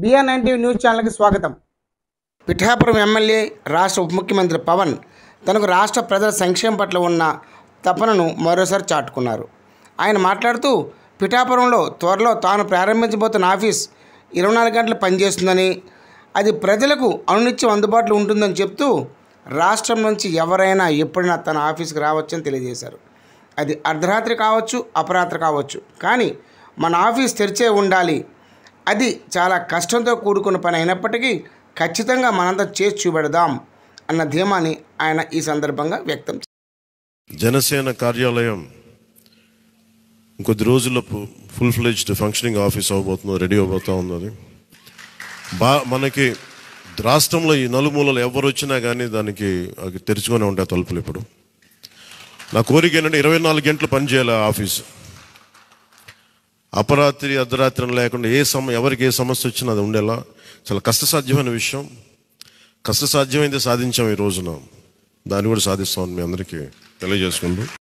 BN9 news ఛానల్కి స్వాగతం. Pithapuram MLA రాష్ట్ర ఉప ముఖ్యమంత్రి పవన్ తనకు రాష్ట్ర ప్రజల సంక్షేమం పట్ల ఉన్న తపనను మరోసారి చాటుకున్నారు. ఆయన మాట్లాడుతూ పిఠాపురంలో త్వరలో తాను ప్రారంభించబోతున్న ఆఫీస్ 24 గంటలు పనిచేస్తుందని, అది ప్రజలకు అనునిత్యం అందుబాటులో ఉంటుందని చెప్తూ రాష్ట్రం నుంచి ఎవరైనా ఎప్పుడైనా తన ఆఫీస్కి రావచ్చని తెలియజేశారు. అది అర్ధరాత్రి కావచ్చు, అపరాత్రి కావచ్చు, కానీ మన ఆఫీస్ తెరిచే ఉండాలి. అది చాలా కష్టంతో కూడుకున్న పని అయినప్పటికీ ఖచ్చితంగా మనంతా చేసి చూపెడదాం అన్న ధీమాని ఆయన ఈ సందర్భంగా వ్యక్తం చేశారు. జనసేన కార్యాలయం ఇంకొద్ది రోజుల్లో ఫుల్ ఫ్లెడ్జ్డ్ ఫంక్షనింగ్ ఆఫీస్ అవబోతుంది, రెడీ అవబోతూ ఉన్నది. మనకి రాష్ట్రంలో ఈ నలుమూలలు ఎవరు వచ్చినా కానీ దానికి తెరుచుకొని ఉంటాయి తలుపులు. ఇప్పుడు నా కోరిక ఏంటంటే 24 గంటలు పనిచేయాలి ఆఫీసు. అపరాత్రి అర్ధరాత్రి లేకుండా ఎవరికి ఏ సమస్య వచ్చినా అది ఉండేలా. చాలా కష్టసాధ్యమైన విషయం. కష్టసాధ్యమైంది సాధించాం ఈ రోజున, దాన్ని కూడా సాధిస్తామని మీ అందరికీ తెలియజేసుకుంటూ